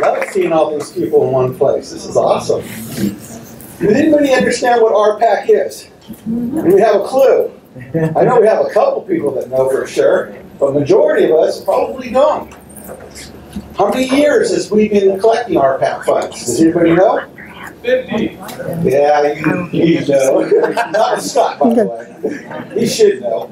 Love seeing all these people in one place. This is awesome. Does anybody understand what RPAC is? Do we have a clue? I know we have a couple people that know for sure, but majority of us probably don't. How many years has we been collecting RPAC funds? Does anybody know? 50. Yeah, you know. Not Scott, by the way. He should know.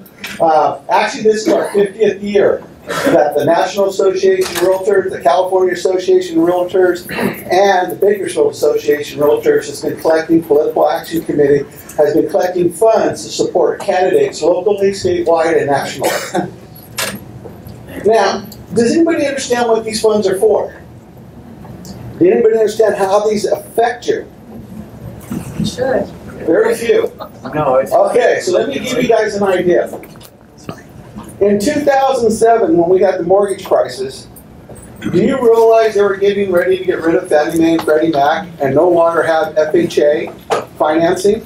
Actually, this is our 50th year that the National Association of Realtors, the California Association of Realtors, and the Bakersfield Association of Realtors has been collecting, Political Action Committee has been collecting funds to support candidates locally, statewide, and nationally. Now, does anybody understand what these funds are for? Does anybody understand how these affect you? Should. Very few. No, it's Okay, so let me give you guys an idea. In 2007, when we had the mortgage crisis, do you realize they were getting ready to get rid of Fannie Mae and Freddie Mac and no longer have FHA financing?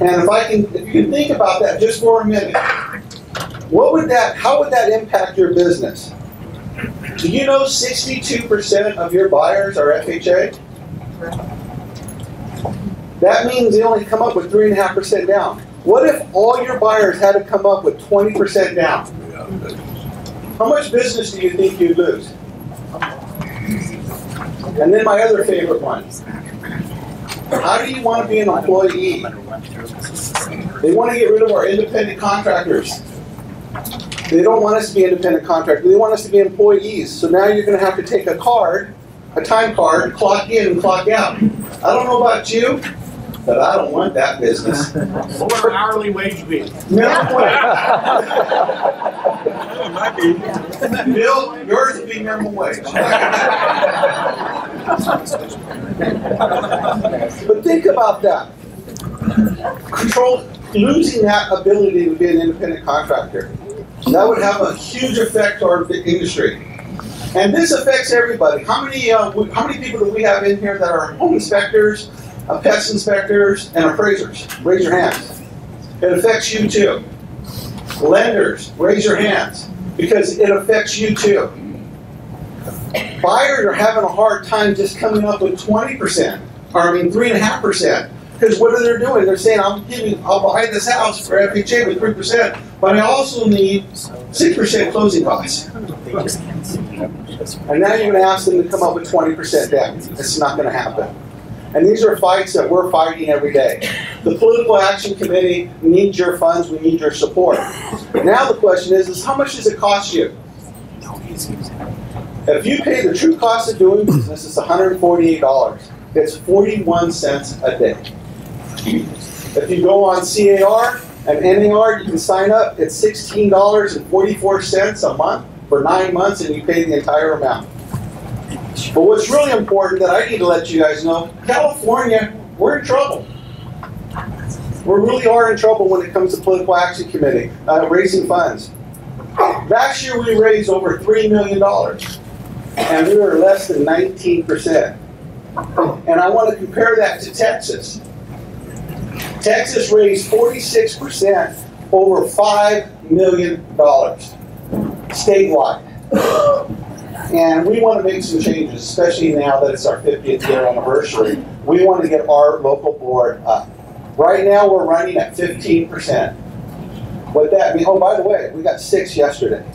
And if you can think about that just for a minute, how would that impact your business? Do you know 62% of your buyers are FHA? That means they only come up with 3.5% down. What if all your buyers had to come up with 20% down? How much business do you think you'd lose? And then my other favorite one. How do you want to be an employee? They want to get rid of our independent contractors. They don't want us to be independent contractors. They want us to be employees. So now you're going to have to take a card, a time card, clock in and clock out. I don't know about you, but I don't want that business. what would our hourly wage be? Minimum wage. Bill, yours would be minimum wage. But think about that. Losing that ability to be an independent contractor. That would have a huge effect on our industry. And this affects everybody. How many people do we have in here that are home inspectors, pest inspectors, and appraisers? Raise your hands. It affects you too. Lenders, raise your hands, because it affects you too. Buyers are having a hard time just coming up with 20%, or 3.5%. Because what are they doing? They're saying, I'll buy this house for FHA with 3%, but I also need 6% closing costs. And now you're going to ask them to come up with 20% down. It's not going to happen. And these are fights that we're fighting every day. The Political Action Committee needs your funds. We need your support. Now the question is how much does it cost you? If you pay the true cost of doing business, it's $148. It's 41 cents a day. If you go on CAR and NAR, you can sign up. It's $16.44 a month for 9 months, and you pay the entire amount. But what's really important that I need to let you guys know, California, we're in trouble. We really are in trouble when it comes to Political Action Committee, raising funds. Last year we raised over $3 million, and we were less than 19%. And I want to compare that to Texas. Texas raised 46%, over $5 million statewide. And we want to make some changes, especially now that it's our 50th year anniversary. We want to get our local board up. Right now we're running at 15%. What that means, oh, by the way, we got 6 yesterday.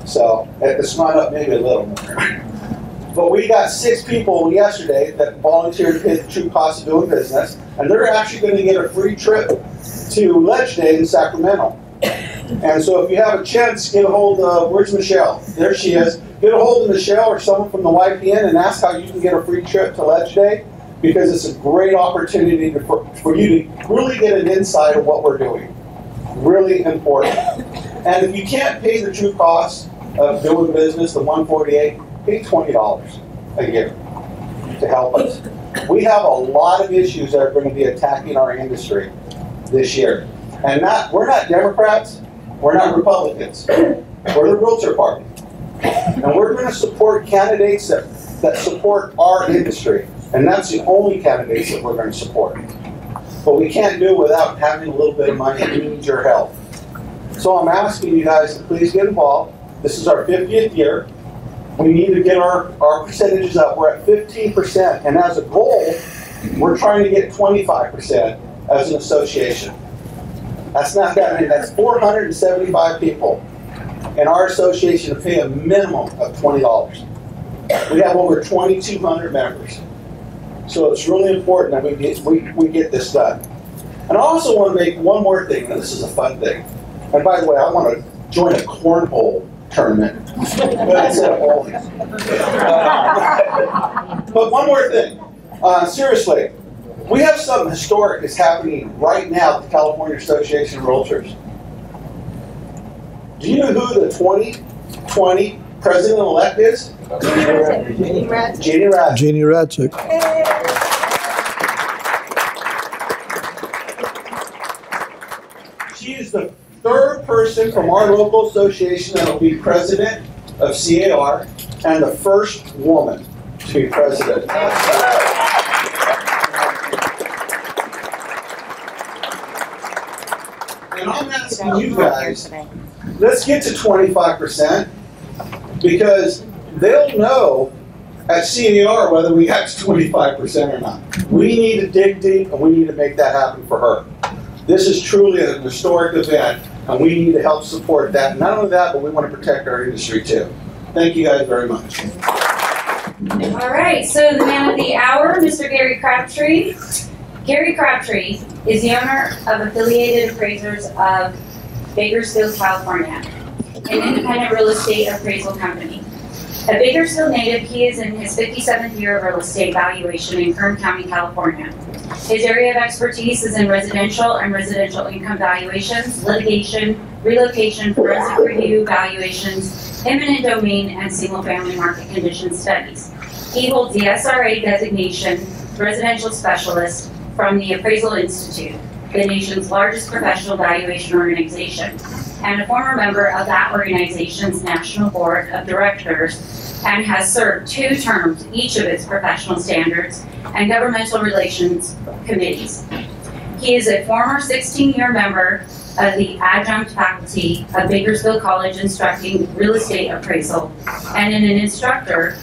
So it's gone up maybe a little more. But we got 6 people yesterday that volunteered to pay the true cost of doing business, and they're actually going to get a free trip to Ledge Day in Sacramento. And so if you have a chance, get a hold of, where's Michelle? There she is. Get a hold of Michelle or someone from the YPN and ask how you can get a free trip to Ledge Day, because it's a great opportunity for you to really get an insight of what we're doing. Really important. And if you can't pay the true cost of doing business, the $148, pay $20 a year to help us. We have a lot of issues that are going to be attacking our industry this year. And we're not Democrats, we're not Republicans. We're the Realtor Party. And we're going to support candidates that support our industry. And that's the only candidates that we're going to support. But we can't do it without having a little bit of money. We need your help. So I'm asking you guys to please get involved. This is our 50th year. We need to get our percentages up. We're at 15%, and as a goal, we're trying to get 25% as an association. That's not that many. That's 475 people in our association to pay a minimum of $20. We have over 2,200 members. So it's really important that we get this done. And I also want to make one more thing, and this is a fun thing. And by the way, I want to join a cornhole tournament, but instead of bowling. But one more thing. Seriously, we have something historic that's happening right now at the California Association of Realtors. Do you know who the 2020 president-elect is? Jeannie Ratz. Jeannie Ratz. Jeannie Ratzick. She is the third person from our local association that will be president of CAR and the first woman to be president. And I'm asking you guys, let's get to 25% because they'll know at CAR whether we got to 25% or not. We need to dig deep and we need to make that happen for her. This is truly an historic event and we need to help support that. Not only that, but we want to protect our industry too. Thank you guys very much. All right, so the man of the hour, Mr. Gary Crabtree. Gary Crabtree is the owner of Affiliated Appraisers of Bakersfield, California, an independent real estate appraisal company. A Bakersfield native, he is in his 57th year of real estate valuation in Kern County, California. His area of expertise is in residential and residential income valuations, litigation, relocation, forensic review valuations, eminent domain, and single-family market condition studies. He holds the SRA designation, residential specialist, from the Appraisal Institute, the nation's largest professional valuation organization, and a former member of that organization's National Board of Directors, and has served 2 terms each of its professional standards and governmental relations committees. He is a former 16-year member of the adjunct faculty of Bakersfield College instructing real estate appraisal and an instructor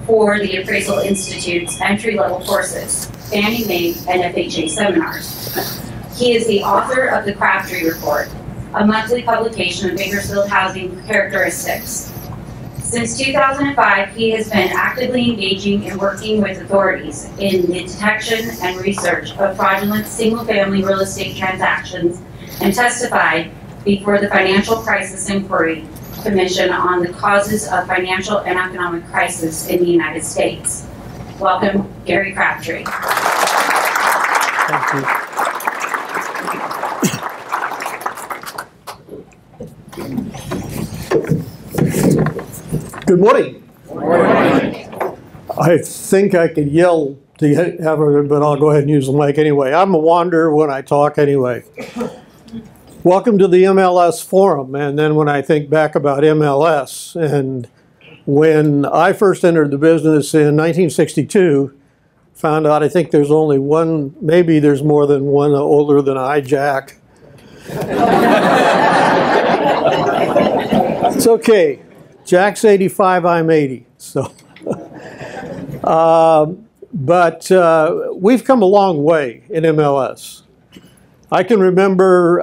for the Appraisal Institute's entry-level courses, Fannie Mae and FHA seminars. He is the author of the Crabtree Report, a monthly publication of Bakersfield housing characteristics. Since 2005, he has been actively engaging and working with authorities in the detection and research of fraudulent single-family real estate transactions and testified before the Financial Crisis Inquiry Commission on the causes of financial and economic crisis in the United States. Welcome, Gary Crabtree. Thank you. Good morning. Good morning. I think I could yell to have her, but I'll go ahead and use the mic anyway. I'm a wanderer when I talk anyway. Welcome to the MLS Forum. And then when I think back about MLS, and when I first entered the business in 1962, found out I think there's only one, maybe there's more than one older than I, Jack. It's okay. Jack's 85, I'm 80. So, but we've come a long way in MLS. I can remember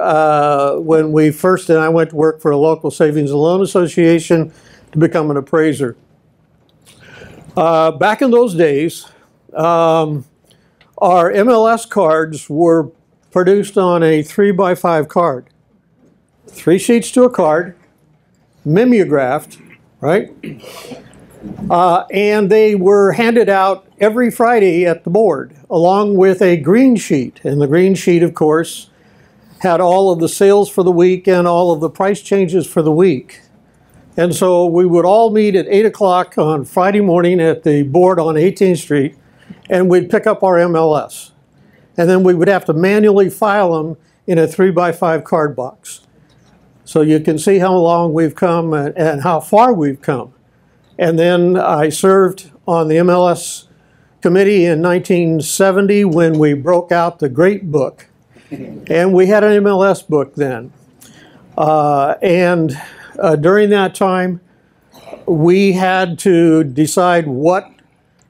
when we first, and I went to work for a local savings and loan association to become an appraiser. Back in those days, our MLS cards were produced on a 3x5 card. 3 sheets to a card, mimeographed, right? And they were handed out every Friday at the board, along with a green sheet. And the green sheet, of course, had all of the sales for the week and all of the price changes for the week. And so we would all meet at 8 o'clock on Friday morning at the board on 18th Street, and we'd pick up our MLS. And then we would have to manually file them in a 3x5 card box. So you can see how long we've come and how far we've come. And then I served on the MLS committee in 1970 when we broke out the Great Book. And we had an MLS book then. During that time, we had to decide what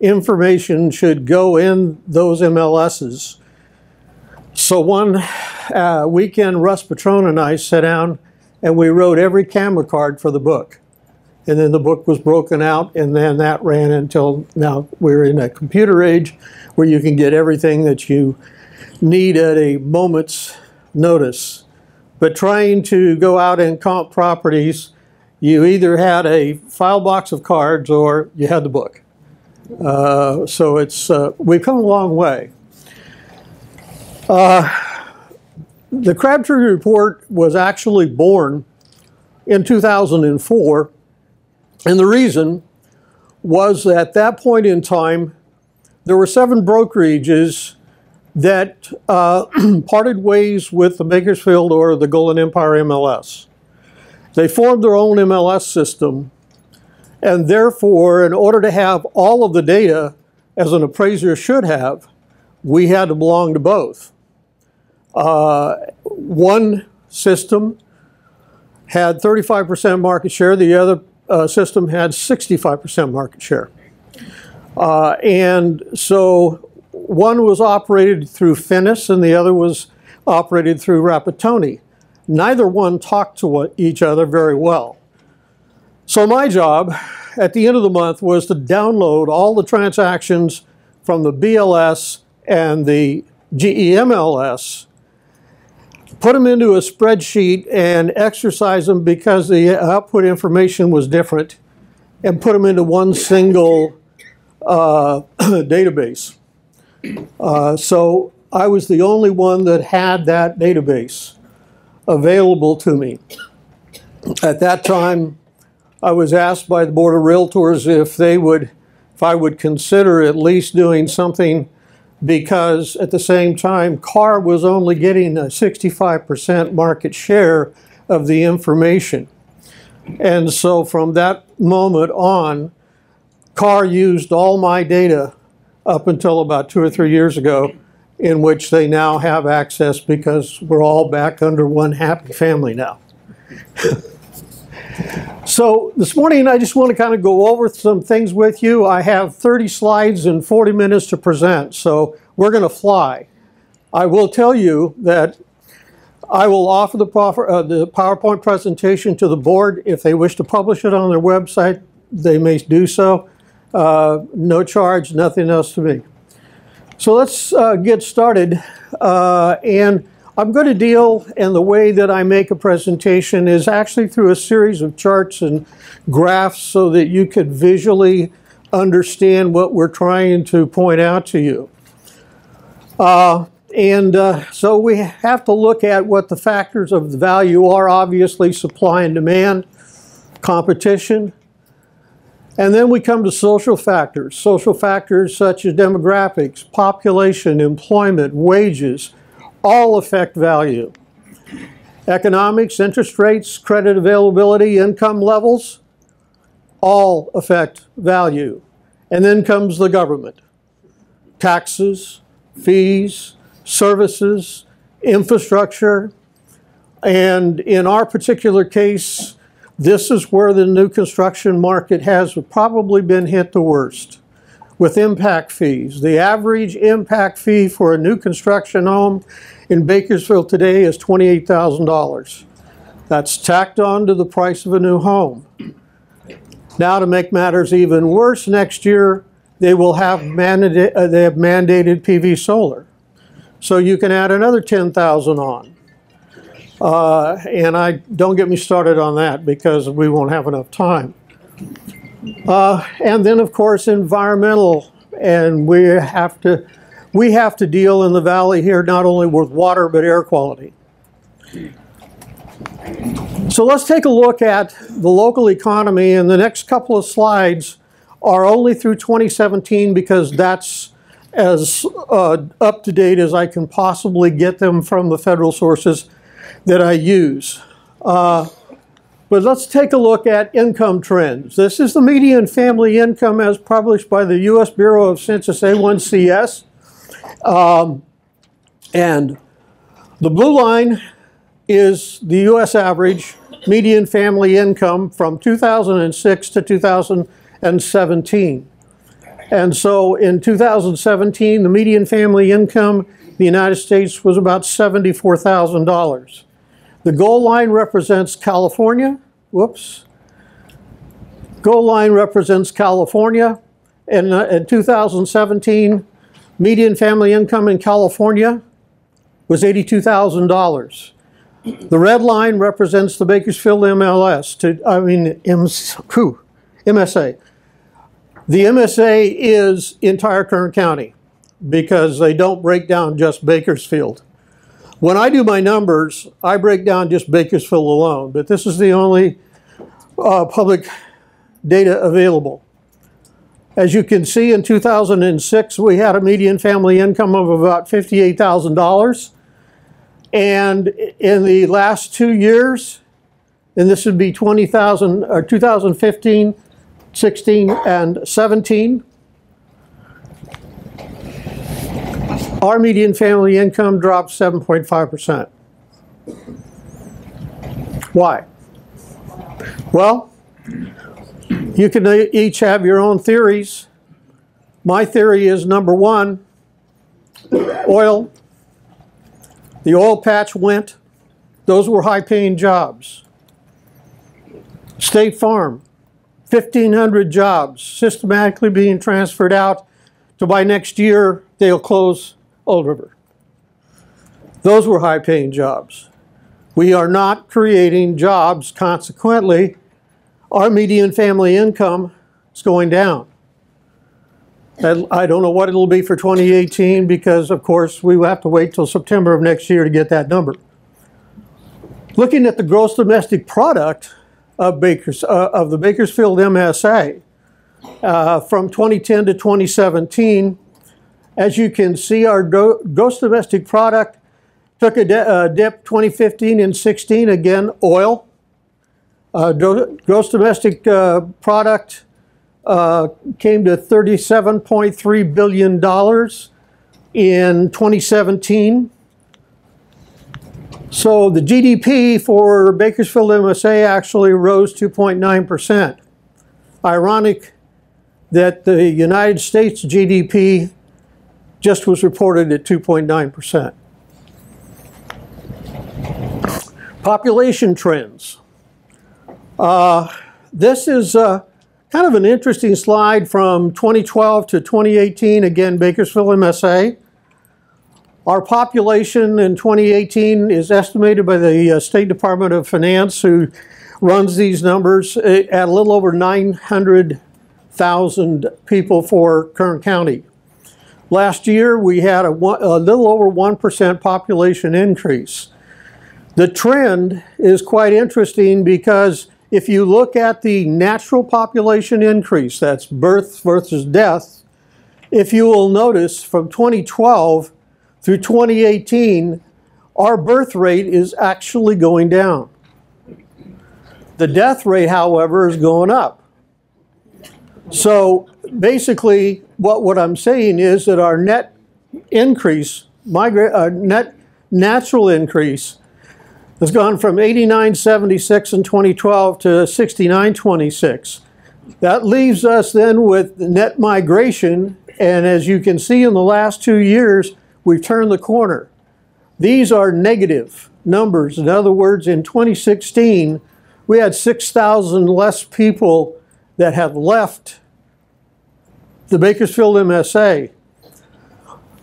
information should go in those MLSs. So one weekend, Russ Patrone and I sat down and we wrote every camera card for the book. And then the book was broken out, and then that ran until now we're in a computer age where you can get everything that you need at a moment's notice. But trying to go out and comp properties, you either had a file box of cards or you had the book. So it's we've come a long way. The Crabtree report was actually born in 2004, and the reason was that at that point in time, there were 7 brokerages that parted ways with the Bakersfield or the Golden Empire MLS. They formed their own MLS system, and therefore, in order to have all of the data, as an appraiser should have, we had to belong to both. One system had 35% market share, the other system had 65% market share. And so one was operated through Finis and the other was operated through Rapatoni. Neither one talked to each other very well. So my job at the end of the month was to download all the transactions from the BLS and the GEMLS, put them into a spreadsheet and exercise them because the output information was different, and put them into one single database. So I was the only one that had that database available to me. At that time, I was asked by the Board of Realtors if I would consider at least doing something, because at the same time, CAR was only getting a 65% market share of the information. And so from that moment on, CAR used all my data up until about 2 or 3 years ago, in which they now have access because we're all back under one happy family now. So this morning I just want to kind of go over some things with you. I have 30 slides and 40 minutes to present, so we're going to fly. I will tell you that I will offer the PowerPoint presentation to the board. If they wish to publish it on their website, they may do so. No charge, nothing else to me. So let's get started. And I'm going to deal, and the way that I make a presentation is actually through a series of charts and graphs so that you could visually understand what we're trying to point out to you. So we have to look at what the factors of the value are. Obviously, supply and demand, competition, and then we come to social factors. Social factors such as demographics, population, employment, wages, all affect value. Economics, interest rates, credit availability, income levels, all affect value. And then comes the government. Taxes, fees, services, infrastructure, and in our particular case, this is where the new construction market has probably been hit the worst, with impact fees. The average impact fee for a new construction home in Bakersfield today is $28,000. That's tacked on to the price of a new home. Now, to make matters even worse, next year they will have mandated PV solar. So you can add another $10,000 on. And don't get me started on that because we won't have enough time. And then, of course, environmental, and we have to deal in the valley here not only with water but air quality. So let's take a look at the local economy, and the next couple of slides are only through 2017 because that's as up to date as I can possibly get them from the federal sources that I use. But let's take a look at income trends. This is the median family income as published by the U.S. Bureau of Census A1CS. And the blue line is the U.S. average, median family income from 2006 to 2017. And so in 2017, the median family income in the United States was about $74,000. The goal line represents California. Whoops. Goal line represents California. And in 2017, median family income in California was $82,000. The red line represents the Bakersfield MSA. The MSA is entire Kern County because they don't break down just Bakersfield. When I do my numbers, I break down just Bakersfield alone, but this is the only public data available. As you can see, in 2006, we had a median family income of about $58,000. And in the last 2 years, and this would be 2015, 16, and 17, our median family income dropped 7.5%. Why? Well, you can each have your own theories. My theory is, number one, oil. The oil patch went. Those were high-paying jobs. State Farm, 1,500 jobs systematically being transferred out to by next year they'll close Old River. Those were high-paying jobs. We are not creating jobs. Consequently, our median family income is going down. And I don't know what it'll be for 2018 because, of course, we will have to wait till September of next year to get that number. Looking at the gross domestic product of the Bakersfield MSA from 2010 to 2017, as you can see, our gross domestic product took a dip 2015 and 16, again, oil. Gross domestic product came to $37.3 billion in 2017. So the GDP for Bakersfield MSA actually rose 2.9%. Ironic that the United States GDP just was reported at 2.9%. Population trends. This is kind of an interesting slide from 2012 to 2018, again, Bakersfield MSA. Our population in 2018 is estimated by the State Department of Finance, who runs these numbers, at a little over 900,000 people for Kern County. Last year, we had a little over 1% population increase. The trend is quite interesting because if you look at the natural population increase, that's birth versus death, if you will notice from 2012 through 2018, our birth rate is actually going down. The death rate, however, is going up. So basically, what I'm saying is that our net increase, net natural increase, has gone from 89.76 in 2012 to 69.26. That leaves us then with net migration, and as you can see in the last 2 years, we've turned the corner. These are negative numbers. In other words, in 2016, we had 6,000 less people that have left the Bakersfield MSA.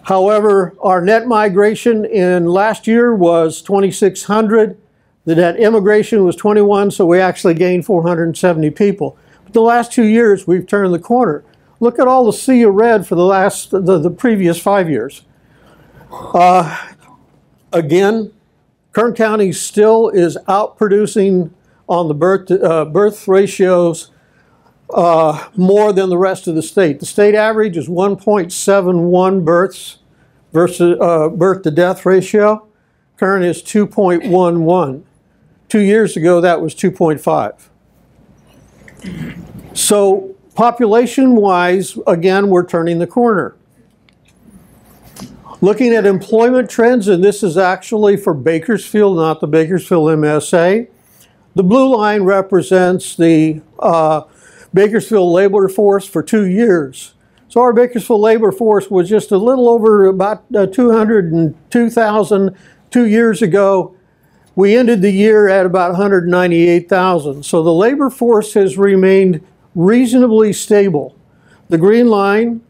However, our net migration in last year was 2,600. The net immigration was 21, so we actually gained 470 people. But the last 2 years, we've turned the corner. Look at all the sea of red for the previous 5 years. Again, Kern County still is outproducing on the birth ratios more than the rest of the state. The state average is 1.71 births versus birth to death ratio. Kern is 2.11. 2 years ago, that was 2.5. So population-wise, again, we're turning the corner. Looking at employment trends, and this is actually for Bakersfield, not the Bakersfield MSA. The blue line represents the Bakersfield labor force for 2 years. So our Bakersfield labor force was just a little over about 202,000 2 years ago. We ended the year at about 198,000. So the labor force has remained reasonably stable. The green line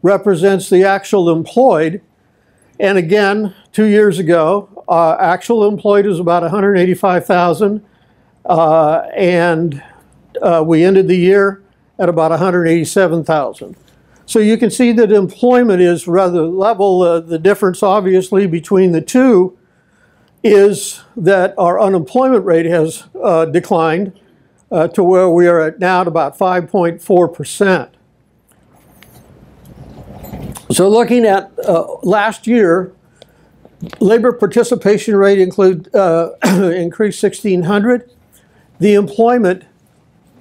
represents the actual employed. And again, 2 years ago, actual employed was about 185,000. And we ended the year at about 187,000. So you can see that employment is rather level. The difference, obviously, between the two is that our unemployment rate has declined to where we are at now at about 5.4%. So looking at last year, labor participation rate increased 1,600. The employment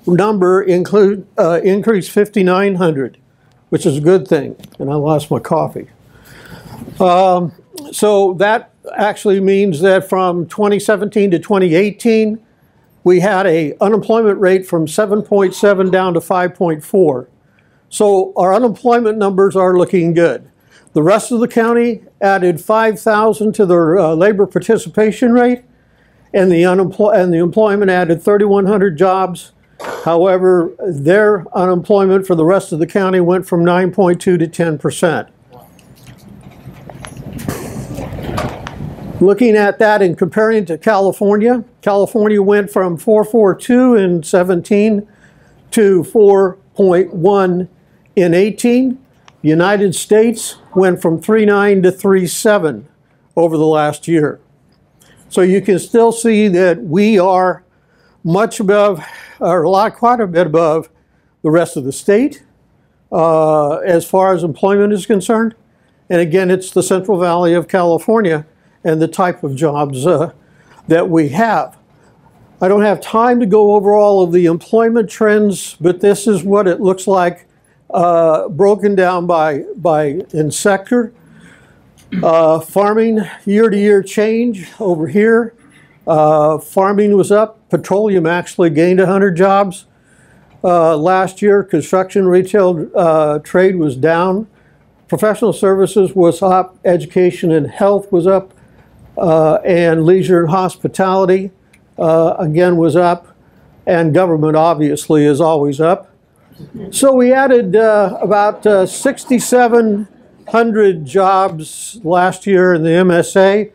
number increased 5,900, which is a good thing. And I lost my coffee. So that actually means that from 2017 to 2018, we had an unemployment rate from 7.7 down to 5.4. So our unemployment numbers are looking good. The rest of the county added 5,000 to their labor participation rate, and the employment added 3,100 jobs. However, their unemployment for the rest of the county went from 9.2 to 10%. Looking at that and comparing it to California, California went from 4.42 in 17 to 4.1 in 18. United States went from 3.9 to 3.7 over the last year. So you can still see that we are much above, or quite a bit above the rest of the state as far as employment is concerned. And again, it's the Central Valley of California and the type of jobs that we have. I don't have time to go over all of the employment trends, but this is what it looks like broken down in sector. Farming, year-to-year change over here. Farming was up. Petroleum actually gained 100 jobs. Last year, construction, retail, trade was down. Professional services was up. Education and health was up. And leisure and hospitality, again, was up. And government, obviously, is always up. So we added about 6,700 jobs last year in the MSA.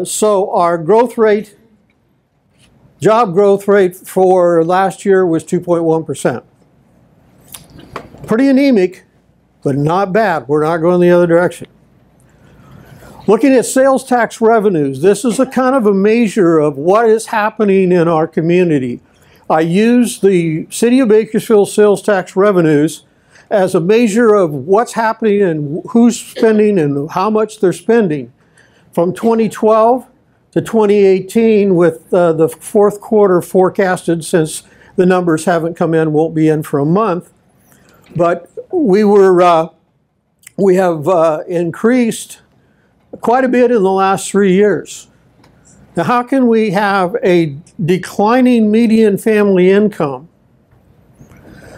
So our growth rate, job growth rate for last year was 2.1%. Pretty anemic, but not bad. We're not going the other direction. Looking at sales tax revenues, this is a kind of a measure of what is happening in our community. I use the City of Bakersfield sales tax revenues as a measure of what's happening and who's spending and how much they're spending. From 2012 to 2018, with the fourth quarter forecasted, since the numbers haven't come in, won't be in for a month. But we have increased quite a bit in the last 3 years. Now, how can we have a declining median family income?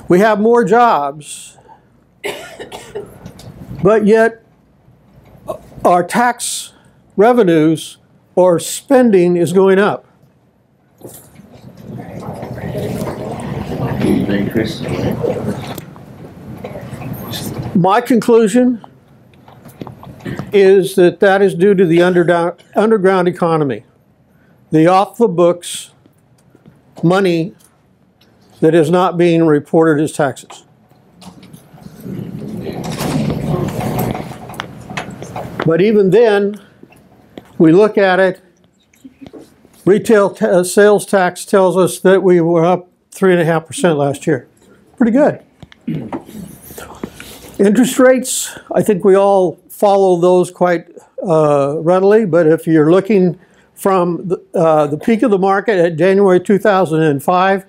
We have more jobs, but yet our tax revenues or spending is going up. My conclusion is that that is due to the underground economy, the off-the-books money that is not being reported as taxes. But even then, we look at it, retail sales tax tells us that we were up 3.5% last year. Pretty good. Interest rates, I think we all follow those quite readily, but if you're looking from the peak of the market at January 2005,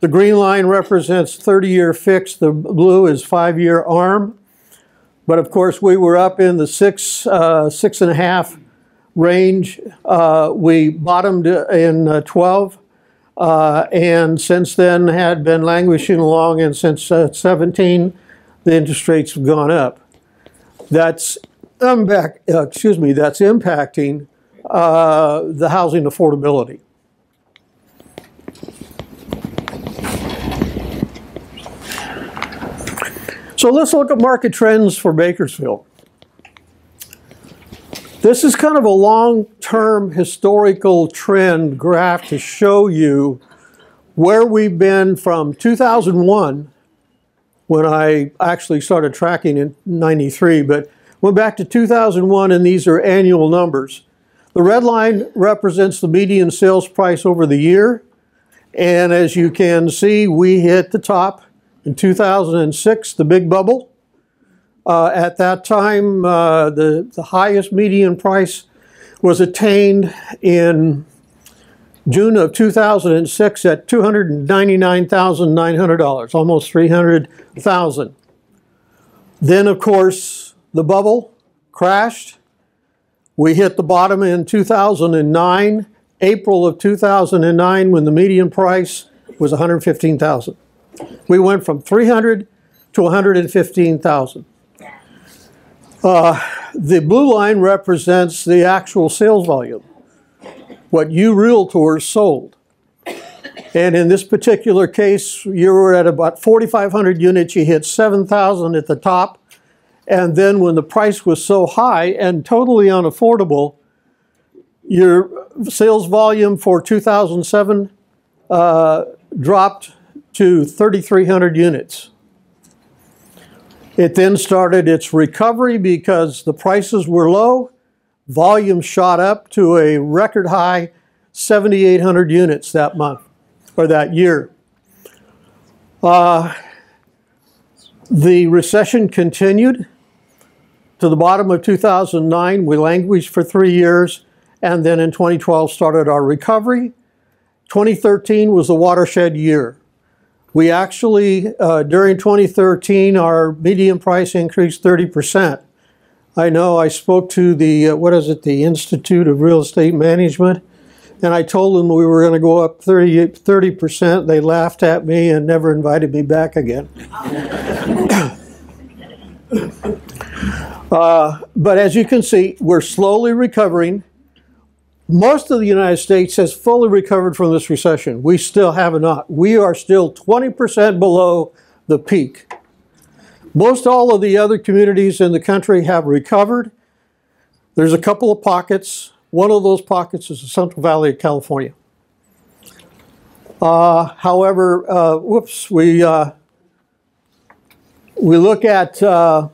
the green line represents 30-year fixed, the blue is 5-year ARM. But of course, we were up in the 6.5 range. We bottomed in 12 and since then had been languishing along, and since 17, the interest rates have gone up. That's that's impacting the housing affordability. So let's look at market trends for Bakersfield. This is kind of a long-term historical trend graph to show you where we've been from 2001, when I actually started tracking in '93, but went back to 2001, and these are annual numbers. The red line represents the median sales price over the year, and as you can see, we hit the top in 2006, the big bubble. At that time, the highest median price was attained in June of 2006 at $299,900, almost $300,000. Then, of course, the bubble crashed. We hit the bottom in 2009, April of 2009, when the median price was $115,000. We went from $300,000 to $115,000. The blue line represents the actual sales volume, what you realtors sold. And in this particular case, you were at about 4,500 units. You hit 7,000 at the top. And then when the price was so high and totally unaffordable, your sales volume for 2007 dropped to 3,300 units. It then started its recovery because the prices were low. Volume shot up to a record high 7,800 units that month, or that year. The recession continued to the bottom of 2009. We languished for 3 years, and then in 2012 started our recovery. 2013 was the watershed year. We actually, during 2013, our median price increased 30%. I know I spoke to the, the Institute of Real Estate Management, and I told them we were going to go up 30%. They laughed at me and never invited me back again. But as you can see, we're slowly recovering. Most of the United States has fully recovered from this recession. We still have not. We are still 20% below the peak. Most all of the other communities in the country have recovered. There's a couple of pockets. One of those pockets is the Central Valley of California. However, we look at the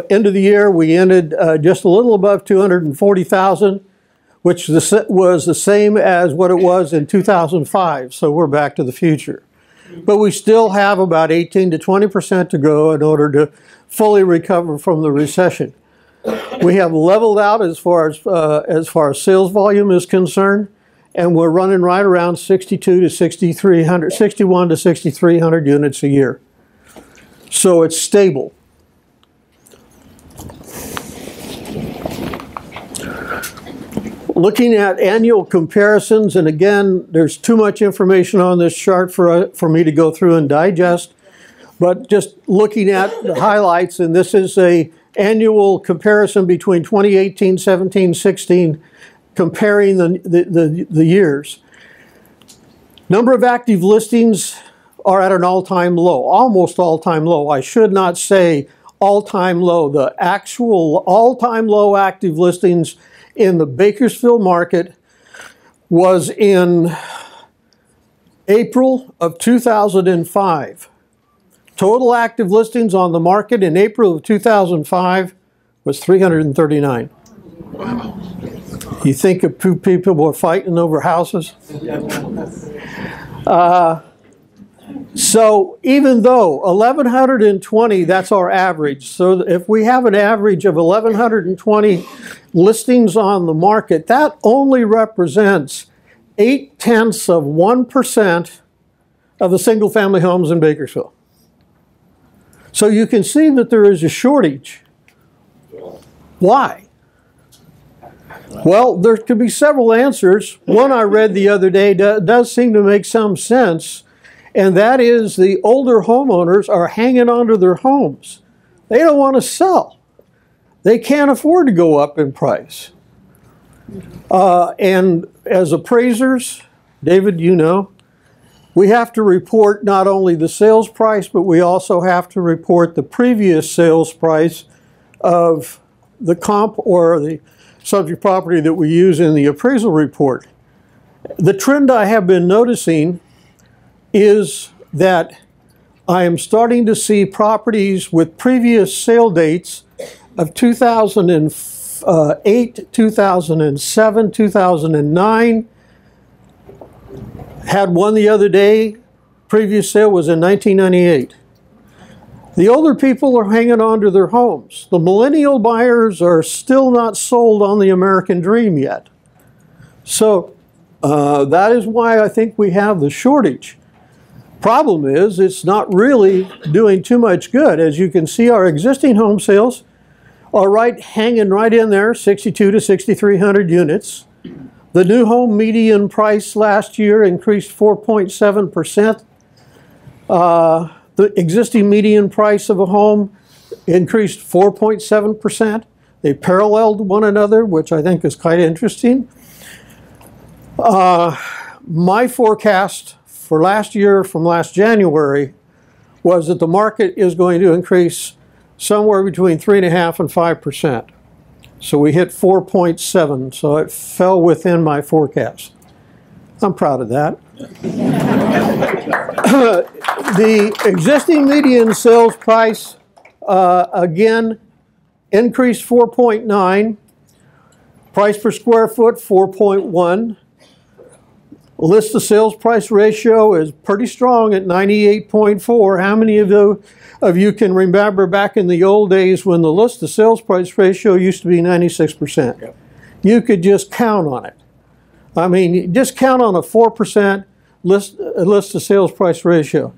end of the year. We ended just a little above 240,000. Which was the same as what it was in 2005, so we're back to the future. But we still have about 18 to 20% to go in order to fully recover from the recession. We have leveled out as far as sales volume is concerned, and we're running right around 61 to 6,300 units a year. So it's stable. Looking at annual comparisons, and again, there's too much information on this chart for me to go through and digest, but just looking at the highlights, and this is an annual comparison between 2018, 17, 16, comparing the years. Number of active listings are at an all-time low, almost all-time low. I should not say all-time low. The actual all-time low active listings in the Bakersfield market was in April of 2005. Total active listings on the market in April of 2005 was 339. Wow. You think if people were fighting over houses? So even though 1,120, that's our average. So if we have an average of 1,120 listings on the market, that only represents 0.8% of the single-family homes in Bakersfield. So you can see that there is a shortage. Why? Well, there could be several answers. One I read the other day does seem to make some sense, and that is the older homeowners are hanging onto their homes. They don't want to sell. They can't afford to go up in price. And as appraisers, David, you know, we have to report not only the sales price, but we also have to report the previous sales price of the comp or the subject property that we use in the appraisal report. The trend I have been noticing is that I am starting to see properties with previous sale dates of 2008, 2007, 2009. Had one the other day, previous sale was in 1998. The older people are hanging on to their homes. The millennial buyers are still not sold on the American dream yet. So that is why I think we have the shortage. Problem is, it's not really doing too much good. As you can see, our existing home sales are hanging right in there, 62 to 6,300 units. The new home median price last year increased 4.7%. The existing median price of a home increased 4.7%. They paralleled one another, which I think is quite interesting. My forecast for last year from last January was that the market is going to increase somewhere between 3.5% and 5%. So we hit 4.7, so it fell within my forecast. I'm proud of that. The existing median sales price, again, increased 4.9. Price per square foot, 4.1. List to sales price ratio is pretty strong at 98.4. How many of you can remember back in the old days when the list to sales price ratio used to be 96%? Yep. You could just count on it. I mean, just count on a 4% list to sales price ratio.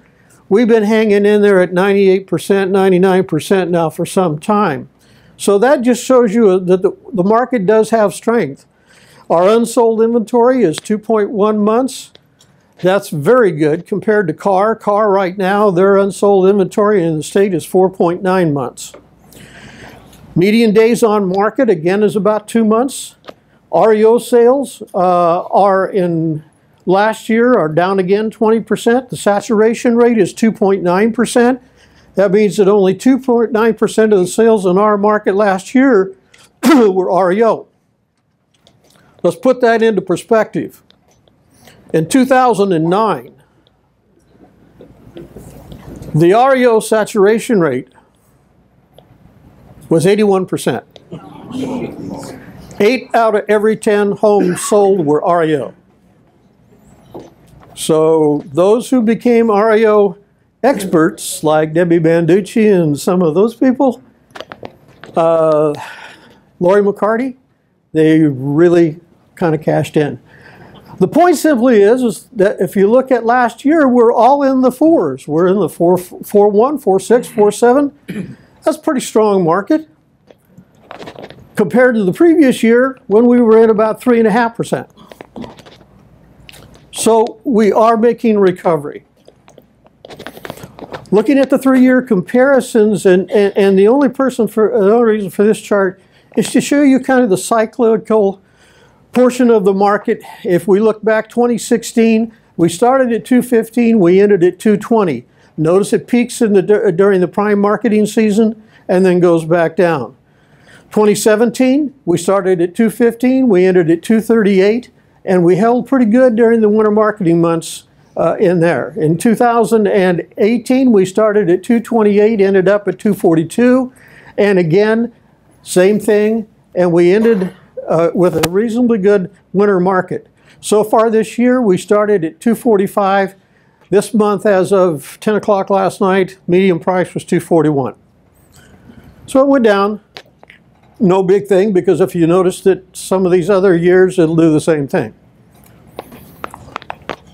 We've been hanging in there at 98%, 99% now for some time. So that just shows you that the market does have strength. Our unsold inventory is 2.1 months. That's very good compared to Car. Car right now, their unsold inventory in the state is 4.9 months. Median days on market, again, is about 2 months. REO sales are in last year are down again 20%. The saturation rate is 2.9%. That means that only 2.9% of the sales in our market last year were REO. Let's put that into perspective. In 2009, the REO saturation rate was 81%. 8 out of every 10 homes sold were REO. So those who became REO experts, like Debbie Banducci and some of those people, Lori McCarty, they really kind of cashed in. The point simply is that if you look at last year, we're all in the fours. We're in the 4.1, 4.6, 4.7. That's a pretty strong market compared to the previous year when we were in about 3.5%. So we are making recovery. Looking at the 3-year comparisons, and the only reason for this chart is to show you kind of the cyclical portion of the market. If we look back 2016, we started at 215, we ended at 220. Notice it peaks during the prime marketing season and then goes back down. 2017, we started at 215, we ended at 238, and we held pretty good during the winter marketing months in there. In 2018, we started at 228, ended up at 242, and again, same thing, and we ended with a reasonably good winter market. So far this year, we started at 245. This month, as of 10 o'clock last night, median price was 241. So it went down. No big thing, because if you notice that some of these other years, it'll do the same thing.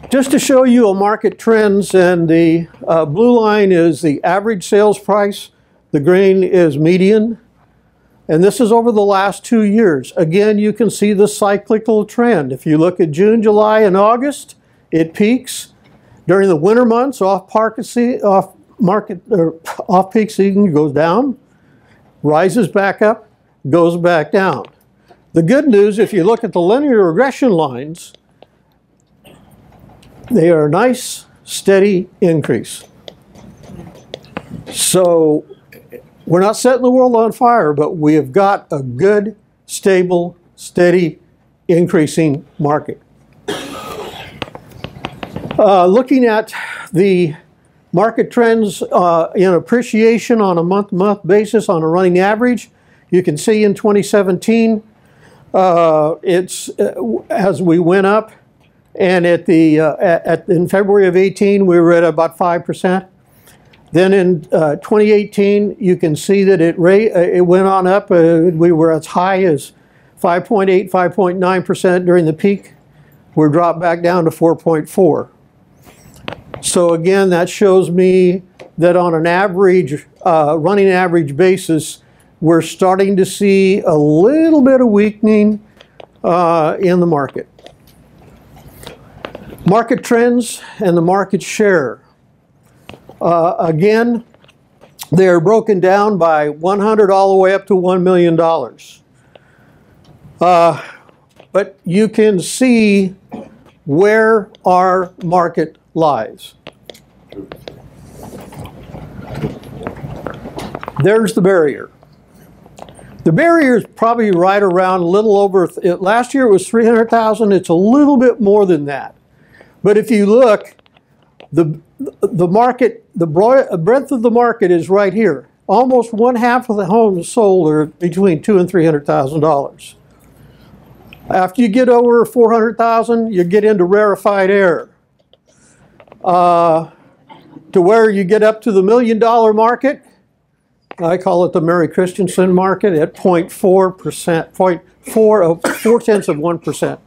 Just to show you a market trends, and the blue line is the average sales price. The green is median. And this is over the last 2 years. Again, you can see the cyclical trend. If you look at June, July, and August, it peaks. During the winter months, off-peak season goes down, rises back up, goes back down. The good news, if you look at the linear regression lines, they are a nice, steady increase. So we're not setting the world on fire, but we have got a good, stable, steady, increasing market. Looking at the market trends in appreciation on a month-to-month basis on a running average, you can see in 2017, as we went up, and in February of 18, we were at about 5%. Then in 2018, you can see that it went on up. We were as high as 5.8, 5.9% during the peak. We're dropped back down to 4.4. So again, that shows me that on an average, running average basis, we're starting to see a little bit of weakening in the market. Market trends and the market share. Again, they're broken down by 100 all the way up to $1 million. But you can see where our market lies. There's the barrier. The barrier is probably right around a little over, last year it was 300,000, it's a little bit more than that. But if you look, the market, the breadth of the market is right here. Almost 1/2 of the homes sold are between $200,000 and $300,000. After you get over 400,000, you get into rarefied air. To where you get up to the $1 million market, I call it the Mary Christensen market at 0.4%, 0.4%.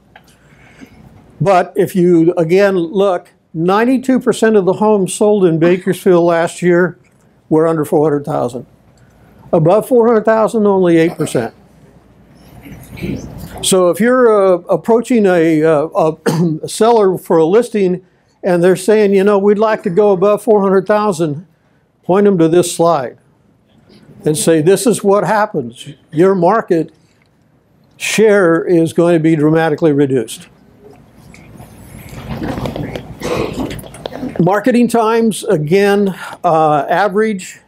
But if you again look, 92% of the homes sold in Bakersfield last year were under 400,000. Above 400,000, only 8%. So if you're approaching a seller for a listing and they're saying, you know, we'd like to go above 400,000, point them to this slide and say, this is what happens. Your market share is going to be dramatically reduced. Marketing times, again, average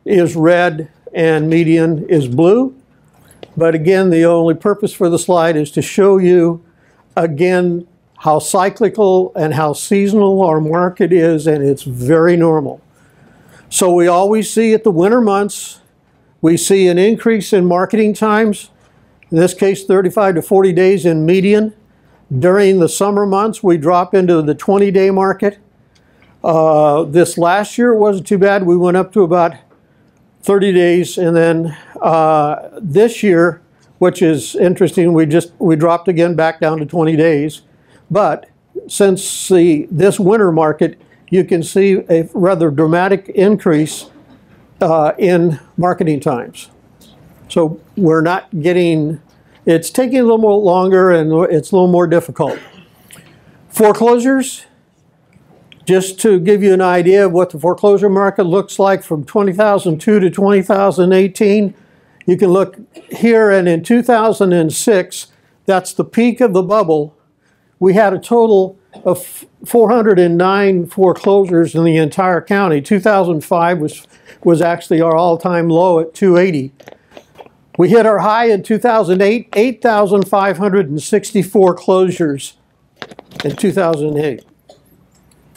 is red and median is blue. But again, the only purpose for the slide is to show you, again, how cyclical and how seasonal our market is, and it's very normal. So we always see at the winter months, we see an increase in marketing times, in this case 35 to 40 days in median. During the summer months, we drop into the 20-day market. This last year wasn't too bad. We went up to about 30 days, and then this year, which is interesting, we dropped again back down to 20 days. But since this winter market, you can see a rather dramatic increase in marketing times. So we're not getting, it's taking a little more longer and it's a little more difficult. Foreclosures, just to give you an idea of what the foreclosure market looks like from 2002 to 2018, you can look here, and in 2006, that's the peak of the bubble. We had a total of 409 foreclosures in the entire county. 2005 was actually our all-time low at 280. We hit our high in 2008, 8,564 closures in 2008.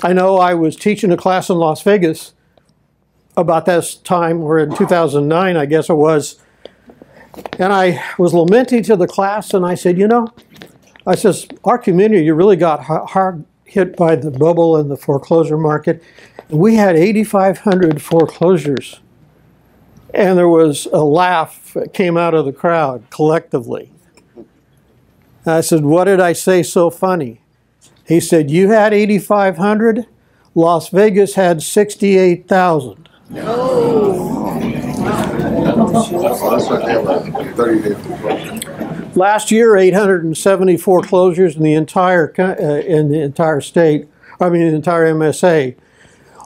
I know I was teaching a class in Las Vegas about this time, or in 2009, I guess it was, and I was lamenting to the class, and I said, you know, I says, our community really got hard hit by the bubble and the foreclosure market. We had 8,500 foreclosures. And there was a laugh that came out of the crowd collectively. And I said, what did I say so funny? He said, you had 8,500, Las Vegas had 68,000. That's what they were, 30-day foreclosure. Last year, 870 foreclosures in the entire state. I mean, the entire MSA.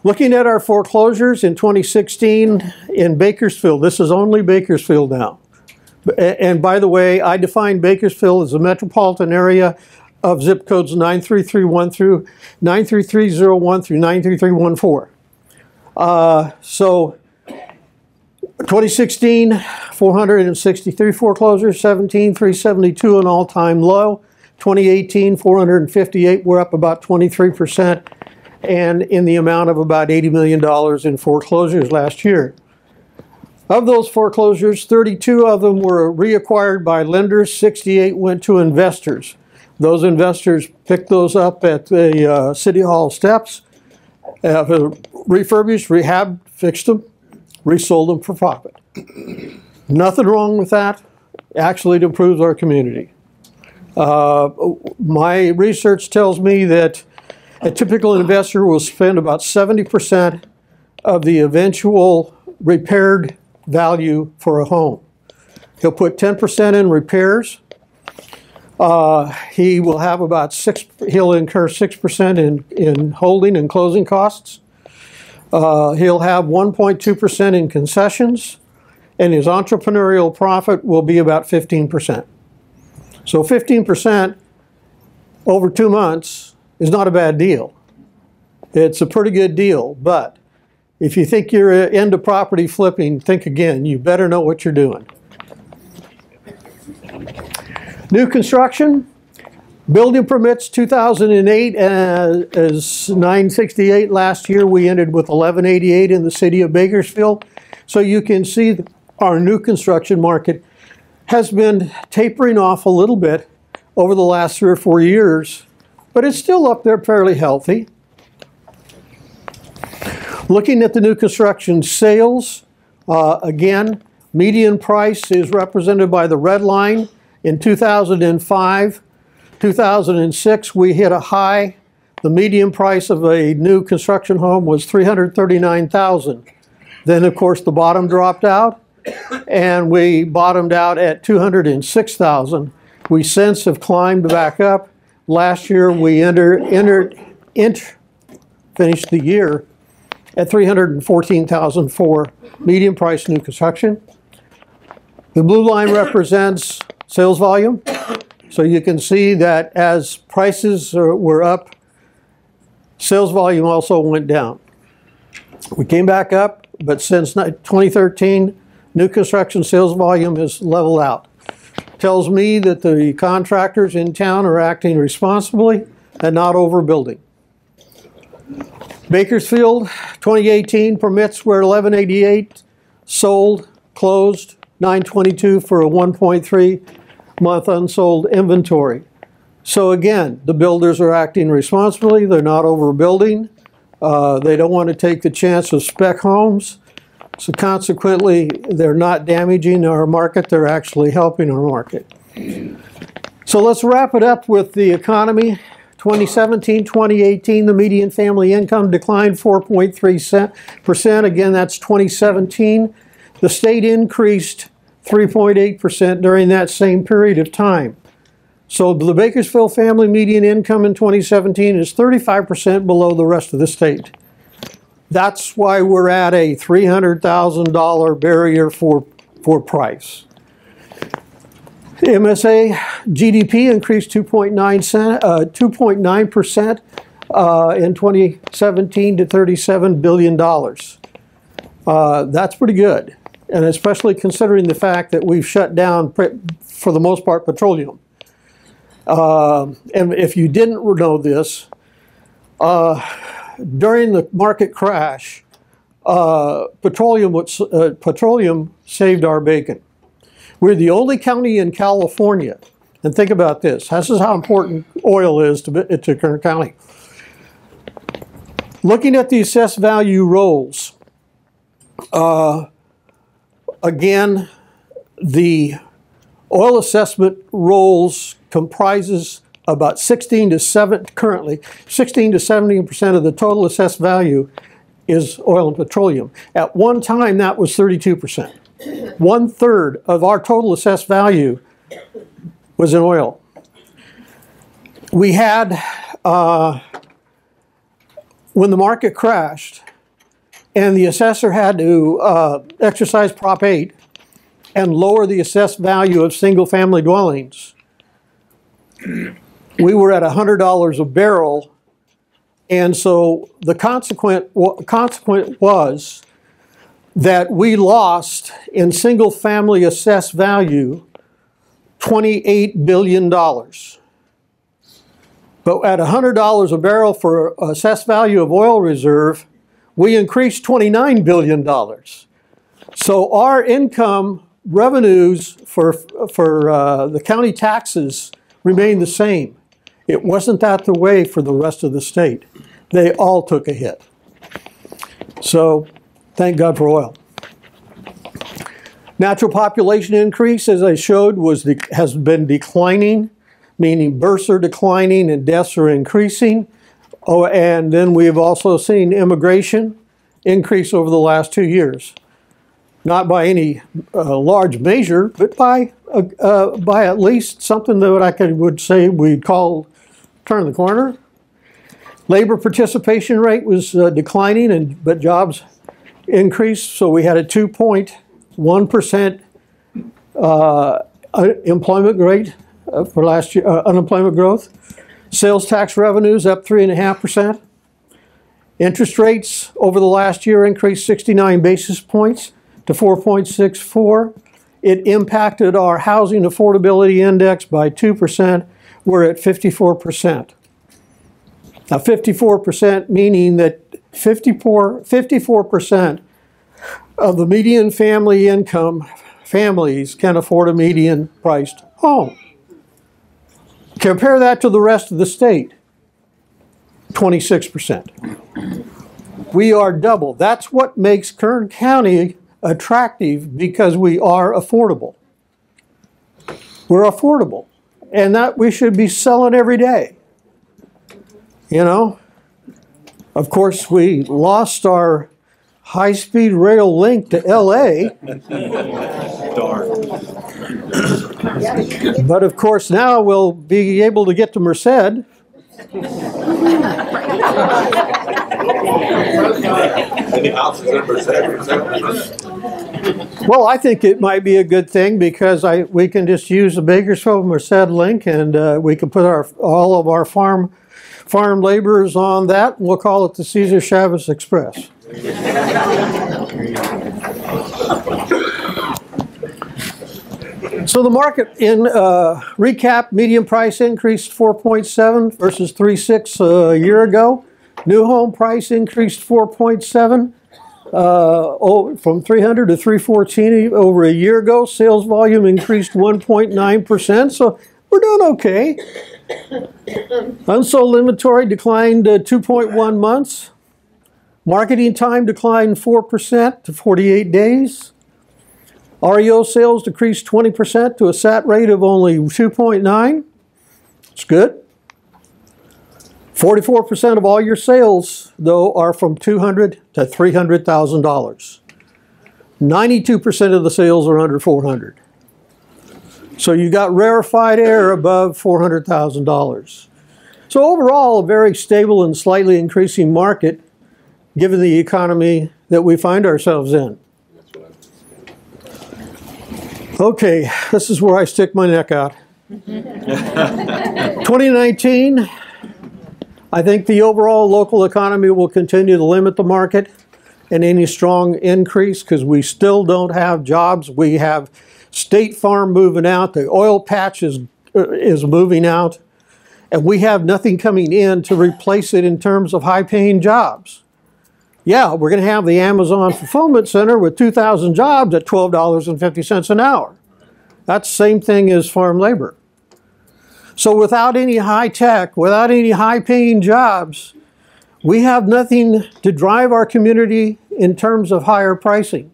Looking at our foreclosures in 2016 in Bakersfield, this is only Bakersfield now. And by the way, I define Bakersfield as a metropolitan area of zip codes 93301 through 93301 through 93314. So 2016, 463 foreclosures, 17, 372, an all-time low. 2018, 458, we're up about 23%, and in the amount of about $80 million in foreclosures last year. Of those foreclosures, 32 of them were reacquired by lenders, 68 went to investors. Those investors picked those up at the City Hall steps, refurbished, rehabbed, fixed them, resold them for profit. Nothing wrong with that. Actually, it improves our community. My research tells me that a typical investor will spend about 70% of the eventual repaired value for a home. He'll put 10% in repairs. He will have about he'll incur 6% in holding and closing costs. He'll have 1.2% in concessions, and his entrepreneurial profit will be about 15%. So 15% over 2 months is not a bad deal. It's a pretty good deal, but if you think you're into property flipping, think again. You better know what you're doing. New construction, building permits 2008 as 968 last year. We ended with 1188 in the city of Bakersfield. So you can see our new construction market has been tapering off a little bit over the last 3 or 4 years, but it's still up there fairly healthy. Looking at the new construction sales, again, median price is represented by the red line. In 2005, 2006, we hit a high. The median price of a new construction home was $339,000. Then, of course, the bottom dropped out, and we bottomed out at $206,000. We since have climbed back up. Last year, we finished the year at $314,000 for median price new construction. The blue line represents sales volume. So you can see that as prices were up, sales volume also went down. We came back up, but since 2013, new construction sales volume has leveled out. Tells me that the contractors in town are acting responsibly and not overbuilding. Bakersfield, 2018 permits were 1188, sold, closed, 922 for a 1.3 month unsold inventory. So again, the builders are acting responsibly. They're not overbuilding. They don't want to take the chance of spec homes. So consequently, they're not damaging our market. They're actually helping our market. So let's wrap it up with the economy. 2017, 2018, the median family income declined 4.3%. Again, that's 2017. The state increased 3.8% during that same period of time. So the Bakersfield family median income in 2017 is 35% below the rest of the state. That's why we're at a $300,000 barrier for price. MSA GDP increased 2.9% in 2017 to $37 billion. That's pretty good, and especially considering the fact that we've shut down, for the most part, petroleum. And if you didn't know this, during the market crash, petroleum saved our bacon. We're the only county in California, and think about this. This is how important oil is to Kern County. Looking at the assessed value rolls, again, the oil assessment rolls comprises about 16 to 17% of the total assessed value is oil and petroleum. At one time, that was 32%. 1/3 of our total assessed value was in oil. We had, when the market crashed and the assessor had to exercise Prop 8 and lower the assessed value of single-family dwellings, we were at $100 a barrel, and so the consequent was that we lost in single-family assessed value $28 billion. But at $100 a barrel for assessed value of oil reserve, we increased $29 billion. So our income revenues for the county taxes remained the same. It wasn't that the way for the rest of the state. They all took a hit. So thank God for oil. Natural population increase, as I showed, has been declining, meaning births are declining and deaths are increasing. Oh, and then we've also seen immigration increase over the last 2 years. Not by any large measure, but by at least something that would say we'd call turn the corner. Labor participation rate was declining, but jobs increased, so we had a 2.1% employment rate for last year, unemployment growth. Sales tax revenues up 3.5%. Interest rates over the last year increased 69 basis points to 4.64. It impacted our housing affordability index by 2%. We're at 54%. Now 54% meaning that 54% of the median family income families can afford a median priced home. Compare that to the rest of the state, 26%. We are double. That's what makes Kern County attractive, because we are affordable. We're affordable, and that we should be selling every day. You know, of course, we lost our high-speed rail link to LA. But of course, now we'll be able to get to Merced. Well, I think it might be a good thing, because we can just use the Bakersfield Merced link, and we can put all of our farm laborers on that. We'll call it the Cesar Chavez Express. So the market, in recap, median price increased 4.7 versus 3.6 a year ago. New home price increased 4.7 from 300 to 314 over a year ago. Sales volume increased 1.9%, so we're doing okay. Unsold inventory declined 2.1 months. Marketing time declined 4% to 48 days. REO sales decreased 20% to a SAT rate of only 2.9. It's good. 44% of all your sales, though, are from $200,000 to $300,000. 92% of the sales are under $400,000. So you got rarefied air above $400,000. So overall, a very stable and slightly increasing market, given the economy that we find ourselves in. Okay, this is where I stick my neck out. 2019, I think the overall local economy will continue to limit the market and any strong increase, because we still don't have jobs. We have State Farm moving out, the oil patch is moving out, and we have nothing coming in to replace it in terms of high-paying jobs. Yeah, we're going to have the Amazon Fulfillment Center with 2,000 jobs at $12.50 an hour. That's the same thing as farm labor. So without any high tech, without any high-paying jobs, we have nothing to drive our community in terms of higher pricing.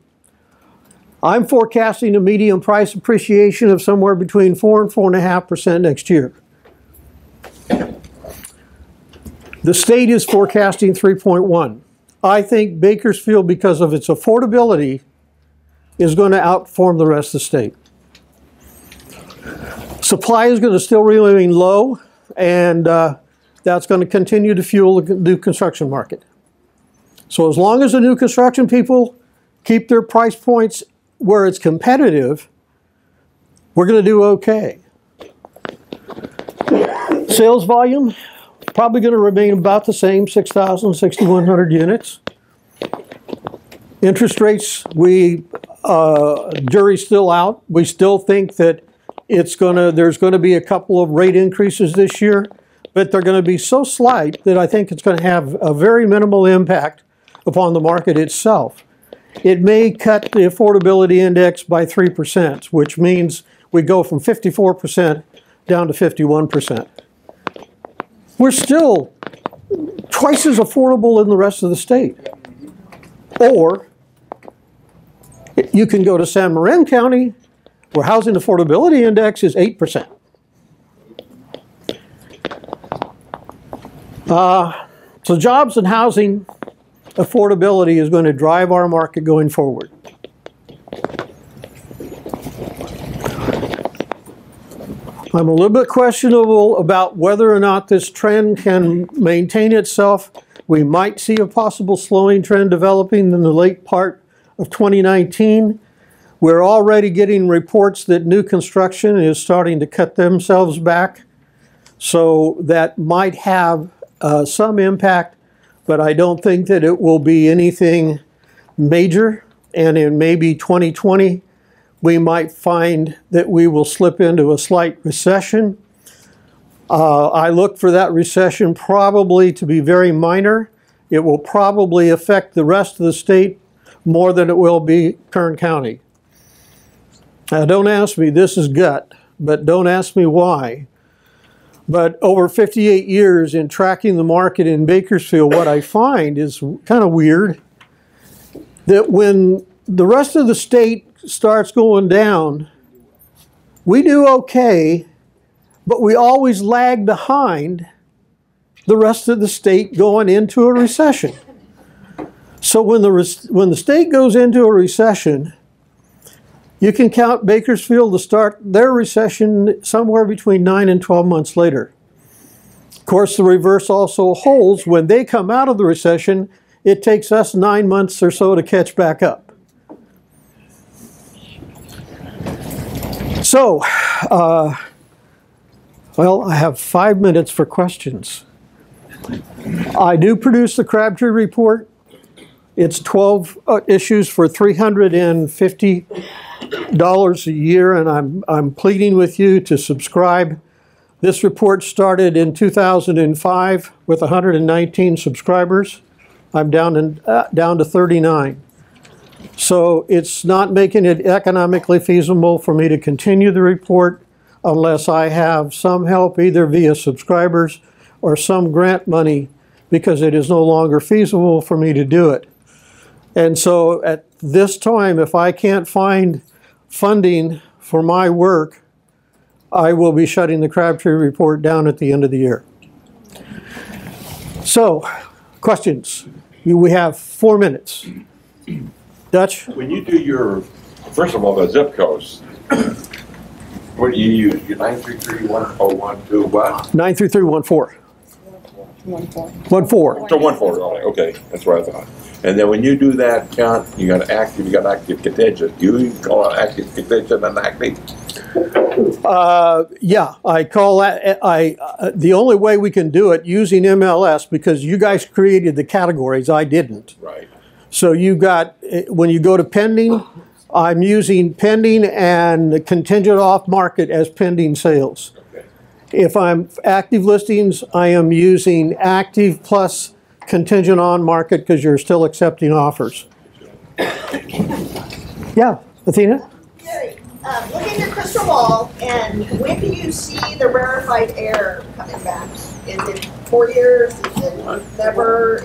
I'm forecasting a median price appreciation of somewhere between 4 and 4.5% next year. The state is forecasting 3.1. I think Bakersfield, because of its affordability, is going to outperform the rest of the state. Supply is going to still remain low, and that's going to continue to fuel the new construction market. So as long as the new construction people keep their price points where it's competitive, we're going to do okay. Sales volume, probably going to remain about the same, 6,000, 6,100 units. Interest rates, jury's still out. We still think that there's going to be a couple of rate increases this year, but they're going to be so slight that I think it's going to have a very minimal impact upon the market itself. It may cut the affordability index by 3%, which means we go from 54% down to 51%. We're still twice as affordable in the rest of the state. Or you can go to San Marin County, where housing affordability index is 8%. So jobs and housing affordability is going to drive our market going forward. I'm a little bit questionable about whether or not this trend can maintain itself. We might see a possible slowing trend developing in the late part of 2019. We're already getting reports that new construction is starting to cut themselves back. So that might have some impact, but I don't think that it will be anything major. And in maybe 2020, we might find that we will slip into a slight recession. I look for that recession probably to be very minor. It will probably affect the rest of the state more than it will be Kern County. Now, don't ask me, this is gut, but don't ask me why. But over 58 years in tracking the market in Bakersfield, what I find is kind of weird, that when the rest of the state starts going down, we do okay, but we always lag behind the rest of the state going into a recession. So when the state goes into a recession, you can count Bakersfield to start their recession somewhere between 9 and 12 months later. Of course, the reverse also holds. When they come out of the recession, it takes us 9 months or so to catch back up. So, well, I have 5 minutes for questions. I do produce the Crabtree report. It's 12 issues for $350 a year, and I'm pleading with you to subscribe. This report started in 2005 with 119 subscribers. I'm down to 39. So it's not making it economically feasible for me to continue the report unless I have some help either via subscribers or some grant money, because it is no longer feasible for me to do it. And so at this time, if I can't find funding for my work, I will be shutting the Crabtree report down at the end of the year. So, questions? We have 4 minutes. Dutch? When you do your, first of all, the zip codes, what do you use? Your 933-1012 what? 93314. 14. So 14 only, okay, that's what I thought. And then when you do that count, you got active contingent. You call it active contingent and active? Yeah, I call that, the only way we can do it using MLS, because you guys created the categories, I didn't. Right. So you got, when you go to pending, I'm using pending and contingent off market as pending sales. Okay. If I'm active listings, I am using active plus contingent on market because you're still accepting offers. Yeah, Athena? Gary, look in your crystal ball, and when do you see the rarefied air coming back? Is it 4 years? Is it never?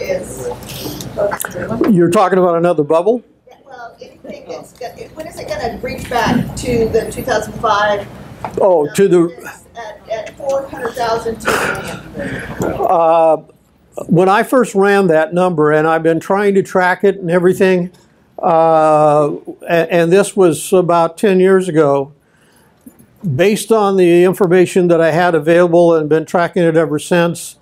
You're talking about another bubble? Well, anything that's when is it going to reach back to the 2005? Oh, to the at 400,000 to $1 million. when I first ran that number, and I've been trying to track it and everything, and this was about 10 years ago. Based on the information that I had available and been tracking it ever since,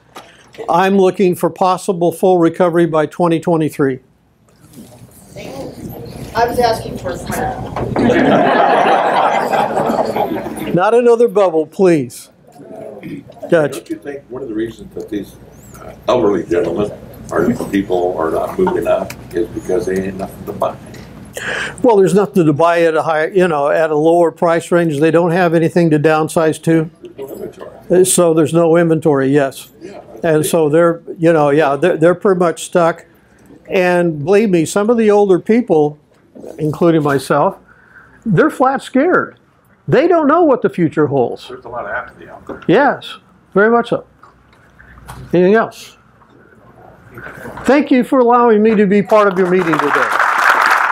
I'm looking for possible full recovery by 2023. I was asking for a friend. Not another bubble, please. Judge. Don't you think one of the reasons that these elderly gentlemen people are not moving up is because they ain't nothing to buy? Well, there's nothing to buy at a higher, at a lower price range. They don't have anything to downsize to. There's no inventory. So there's no inventory, yes. Yeah, And so they're, they're pretty much stuck. And believe me, some of the older people, including myself, they're flat scared. They don't know what the future holds. there's a lot of apathy out there. Yes, very much so. Anything else? Thank you for allowing me to be part of your meeting today.